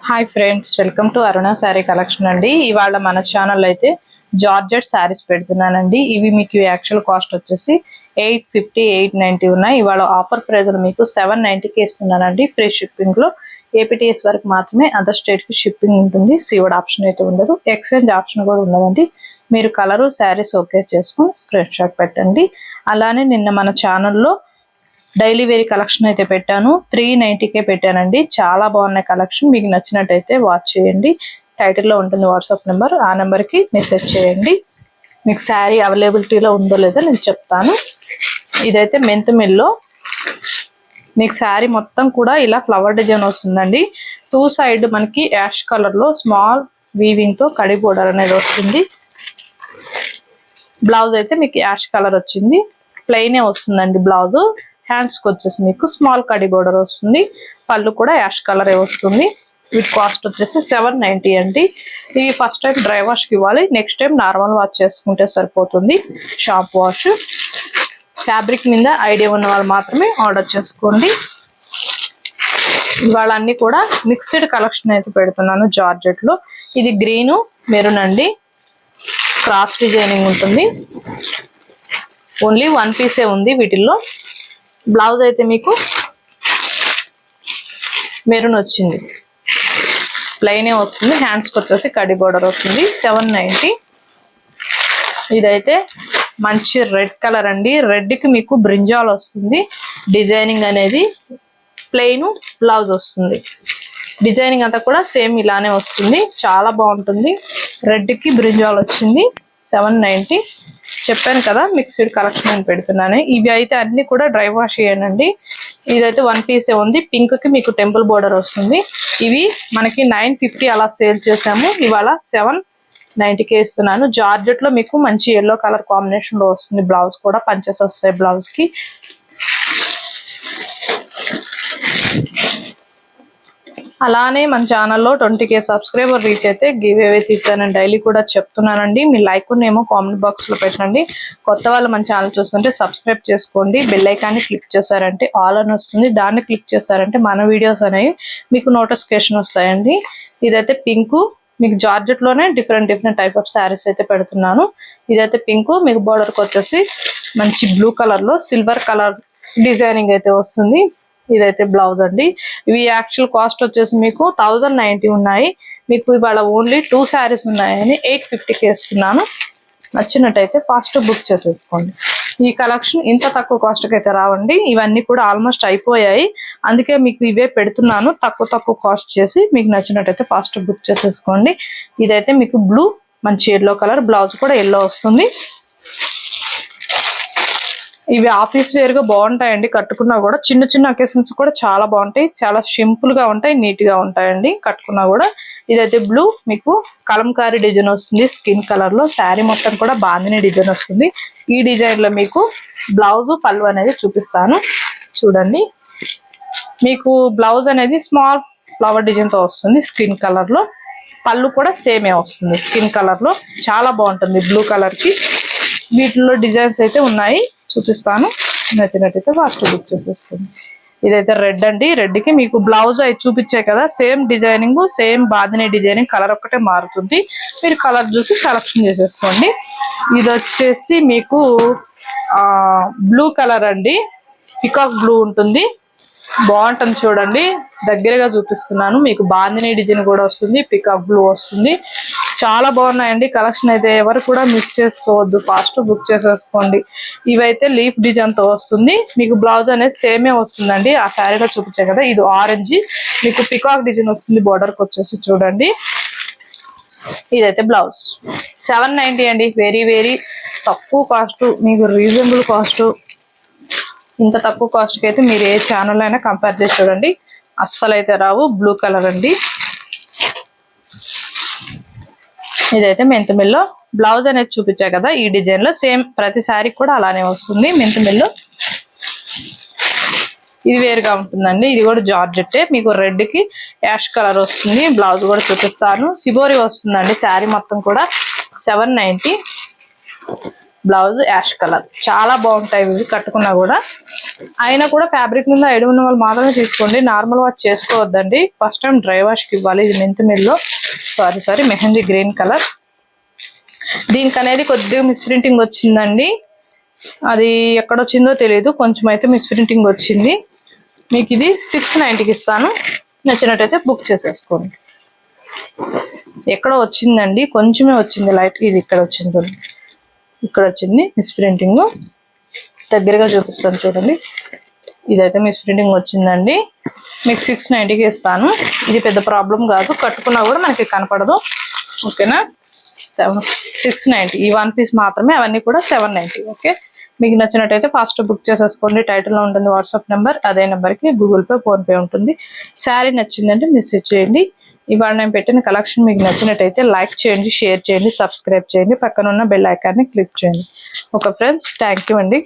Hi friends, welcome to Aruna sari collection అండి. ఇవాళ మన ఛానల్ అయితే జార్జెట్ శారీస్ పెడుతున్నానండి. ఇవి మీకు యాక్చువల్ కాస్ట్ వచ్చేసి 850 890 ఉన్నాయి. ఇవాళ ఆఫర్ ప్రైస్ మీకు 790కి ఇస్తున్నానండి. ఫ్రీ షిప్పింగ్ లో ఏపీటీఎస్ వరకు మాత్రమే, అదర్ స్టేట్ కి షిప్పింగ్ ఉంటుంది. సీవర్డ్ ఆప్షన్ అయితే ఉండదు, ఎక్స్చేంజ్ ఆప్షన్ కూడా ఉండదండి. మీరు కలరు శారీస్ ఓకే చేసుకుని స్క్రీన్ షాట్ పెట్టండి. అలానే నిన్న మన ఛానల్లో డైలీ వేరీ కలెక్షన్ అయితే పెట్టాను, 390కే పెట్టానండి. చాలా బాగున్నాయి కలెక్షన్. మీకు నచ్చినట్టయితే వాచ్ చేయండి. టైటిల్లో ఉంటుంది వాట్సాప్ నెంబర్, ఆ నెంబర్కి మెసేజ్ చేయండి. మీకు శారీ అవైలబిలిటీలో ఉందో లేదో నేను చెప్తాను. ఇదైతే మెంత్ మిల్లో మీకు శారీ మొత్తం కూడా ఇలా ఫ్లవర్ డిజైన్ వస్తుందండి. టూ సైడ్ మనకి యాష్ కలర్లో స్మాల్ వీవింగ్తో కడి బోర్డర్ అనేది వస్తుంది. బ్లౌజ్ అయితే మీకు యాష్ కలర్ వచ్చింది, ప్లెయినే వస్తుందండి బ్లౌజ్. హ్యాండ్స్కి వచ్చేసి మీకు స్మాల్ కడి బోర్డర్ వస్తుంది. పళ్ళు కూడా యాష్ కలరే వస్తుంది. వీటి కాస్ట్ వచ్చేసి 790 అండి. ఇవి ఫస్ట్ టైం డ్రై వాష్కి ఇవ్వాలి, నెక్స్ట్ టైం నార్మల్ వాష్ చేసుకుంటే సరిపోతుంది. Shampoo wash. ఫ్యాబ్రిక్ మీద ఐడియా ఉన్న వాళ్ళు మాత్రమే ఆర్డర్ చేసుకోండి. ఇవాళ అన్ని కూడా మిక్స్డ్ కలెక్షన్ అయితే పెడుతున్నాను జార్జెట్లో. ఇది గ్రీను మెరూన్ అండి, క్రాస్ డిజైనింగ్ ఉంటుంది. ఓన్లీ వన్ పీసే ఉంది వీటిల్లో. బ్లౌజ్ అయితే మీకు మెరూన్ వచ్చింది, ప్లెయినే వస్తుంది. హ్యాండ్స్కి వచ్చేసి కడి బోర్డర్ వస్తుంది. 790. ఇదైతే మంచి రెడ్ కలర్ అండి. రెడ్కి మీకు బ్రింజాల్ వస్తుంది. డిజైనింగ్ అనేది ప్లెయిన్ బ్లౌజ్ వస్తుంది. డిజైనింగ్ అంతా కూడా సేమ్ ఇలానే వస్తుంది. చాలా బాగుంటుంది. రెడ్కి బ్రింజాల్ వచ్చింది. 790. చెప్పాను కదా మిక్స్డ్ కలెక్షన్ అని పెడుతున్నాను. ఇవి అయితే అన్ని కూడా డ్రై వాష్ చేయండి. ఇదైతే వన్ పీసే ఉంది. పింక్ కి మీకు టెంపుల్ బోర్డర్ వస్తుంది. ఇవి మనకి 950 అలా సేల్ చేసాము. ఇవాళ 790కే ఇస్తున్నాను. జార్జెట్ లో మీకు మంచి ఎల్లో కలర్ కాంబినేషన్ లో వస్తుంది. బ్లౌజ్ కూడా పంచెస్ వస్తాయి బ్లౌజ్ కి. అలానే మన ఛానల్లో 20K సబ్స్క్రైబర్ రీచ్ అయితే గివ్ అవే తీసానండి. డైలీ కూడా చెప్తున్నానండి. మీ లైక్ ఏమో కామెంట్ బాక్స్ లో పెట్టండి. కొత్త వాళ్ళు మన ఛానల్ చూస్తుంటే సబ్స్క్రైబ్ చేసుకోండి. బెల్ ఐకాన్ని క్లిక్ చేశారంటే ఆల్ అని వస్తుంది. దాన్ని క్లిక్ చేశారంటే మన వీడియోస్ అనేవి మీకు నోటిఫికేషన్ వస్తాయండి. ఇదైతే పింక్, మీకు జార్జెట్ లోనే డిఫరెంట్ టైప్ ఆఫ్ శారీస్ అయితే పెడుతున్నాను. ఇదైతే పింక్, మీకు బోర్డర్కి వచ్చేసి మంచి బ్లూ కలర్ లో సిల్వర్ కలర్ డిజైనింగ్ అయితే వస్తుంది. ఇదైతే బ్లౌజ్ అండి. ఇవి యాక్చువల్ కాస్ట్ వచ్చేసి మీకు 1090 ఉన్నాయి. మీకు ఇవాళ ఓన్లీ 2 శారీస్ ఉన్నాయని 850కి ఇస్తున్నాను. నచ్చినట్టయితే ఫాస్ట్ బుక్ చేసేసుకోండి. ఈ కలెక్షన్ ఇంత తక్కువ కాస్ట్కి అయితే రావండి. ఇవన్నీ కూడా ఆల్మోస్ట్ అయిపోయాయి. అందుకే మీకు ఇవే పెడుతున్నాను తక్కువ కాస్ట్ చేసి. మీకు నచ్చినట్టయితే ఫాస్ట్ బుక్ చేసేసుకోండి. ఇదైతే మీకు బ్లూ, మంచి ఎల్లో కలర్, బ్లౌజ్ కూడా ఎల్లో వస్తుంది. ఇవి ఆఫీస్ వేర్ గా బాగుంటాయండి. కట్టుకున్నా కూడా చిన్న అకేషన్స్ కూడా చాలా బాగుంటాయి. చాలా సింపుల్ గా ఉంటాయి, నీట్ గా ఉంటాయండి కట్టుకున్నా కూడా. ఇదైతే బ్లూ, మీకు కలంకారీ డిజైన్ వస్తుంది స్కిన్ కలర్ లో. శారీ మొత్తం కూడా బాందిని డిజైన్ వస్తుంది. ఈ డిజైన్ లో మీకు బ్లౌజ్ పళ్ళు అనేది చూపిస్తాను చూడండి. మీకు బ్లౌజ్ అనేది స్మాల్ ఫ్లవర్ డిజైన్ తో వస్తుంది స్కిన్ కలర్ లో. పళ్ళు కూడా సేమే వస్తుంది స్కిన్ కలర్ లో. చాలా బాగుంటుంది బ్లూ కలర్ కి. వీటిలో డిజైన్స్ అయితే ఉన్నాయి, చూపిస్తాను. నచ్చినట్టయితే ఫాస్ట్ బుక్ చేసేసుకోండి. ఇదైతే రెడ్ అండి. రెడ్ కి మీకు బ్లౌజ్ అయితే చూపించాయి కదా, సేమ్ డిజైనింగ్, సేమ్ బాదిని డిజైనింగ్, కలర్ ఒక్కటే మారుతుంది. మీరు కలర్ చూసి సెలెక్షన్ చేసేసుకోండి. ఇది వచ్చేసి మీకు బ్లూ కలర్ అండి. పికాక్ బ్లూ ఉంటుంది, బాగుంటుంది చూడండి. దగ్గరగా చూపిస్తున్నాను. మీకు బాందిని డిజైన్ కూడా వస్తుంది, పికాక్ బ్లూ వస్తుంది. చాలా బాగున్నాయండి కలెక్షన్ అయితే. ఎవరు కూడా మిస్ చేసుకోవద్దు, ఫాస్ట్ బుక్ చేసేసుకోండి. ఇవైతే లీఫ్ డిజైన్ తో వస్తుంది. మీకు బ్లౌజ్ అనేది సేమే వస్తుందండి. ఆ శారీలో చూపించాయి కదా, ఇది ఆరెంజ్, మీకు పికాక్ డిజైన్ వస్తుంది బోర్డర్కి వచ్చేసి చూడండి. ఇదైతే బ్లౌజ్ 790 అండి. వెరీ తక్కువ కాస్ట్, మీకు రీజనబుల్ కాస్ట్. ఇంత తక్కువ కాస్ట్కి అయితే మీరు ఏ ఛానల్ అయినా కంపేర్ చేసి చూడండి, అస్సలు అయితే రావు. బ్లూ కలర్ అండి. ఇదైతే మెంత్ మిల్లో బ్లౌజ్ అనేది చూపించా కదా, ఈ డిజైన్ లో సేమ్ ప్రతి శారీ కూడా అలానే వస్తుంది మెంత్ మిల్లో. ఇది వేరుగా ఉంటుందండి. ఇది కూడా జార్జెట్టే. మీకు రెడ్ కి యాష్ కలర్ వస్తుంది. బ్లౌజ్ కూడా చూపిస్తాను. సిబోరి వస్తుందండి శారీ మొత్తం కూడా. 790. Blouse ash colour. చాలా బాగుంటాయి ఇవి కట్టుకున్నా కూడా. అయినా కూడా ఫ్యాబ్రిక్ మీద ఐడియా ఉన్న వాళ్ళు మాత్రమే తీసుకోండి, నార్మల్ వాష్ చేసుకోవద్దండి. ఫస్ట్ టైం డ్రై వాష్కి ఇవ్వాలి. ఇది మెంత్ మిల్లో సారీ మెహందీ గ్రీన్ కలర్. దీనికి అనేది కొద్దిగా మిస్ప్రింటింగ్ వచ్చిందండి, అది ఎక్కడొచ్చిందో తెలియదు, కొంచెం అయితే మిస్ప్రింటింగ్ వచ్చింది. మీకు ఇది 690కి ఇస్తాను, నచ్చినట్టయితే బుక్ చేసేసుకోండి. ఎక్కడ వచ్చిందండి, కొంచెమే వచ్చింది లైట్. ఇది ఇక్కడ వచ్చింది, ఇక్కడ వచ్చింది మిస్ప్రింటింగ్. దగ్గరగా చూపిస్తాను చూడండి. ఇదైతే మిస్ప్రింటింగ్ వచ్చిందండి. మీకు 690కి ఇస్తాను. ఇది పెద్ద ప్రాబ్లం కాదు, కట్టుకున్నా కూడా మనకి కనపడదు. ఓకేనా? 690 ఈ 1 పీస్ మాత్రమే, అవన్నీ కూడా 790. ఓకే, మీకు నచ్చినట్టయితే ఫాస్ట్ బుక్ చేసేసుకోండి. టైటిల్లో ఉంటుంది వాట్సాప్ నెంబర్, అదే నెంబర్కి గూగుల్ పే ఫోన్పే ఉంటుంది. శారీ నచ్చిందంటే మెసేజ్ చేయండి. ఇవాళ నేను పెట్టిన కలెక్షన్ మీకు నచ్చినట్టయితే లైక్ చేయండి, షేర్ చేయండి, సబ్స్క్రైబ్ చేయండి, పక్కన ఉన్న బెల్ ఐకాన్ని క్లిక్ చేయండి. ఓకే ఫ్రెండ్స్, థ్యాంక్ యూ అండి.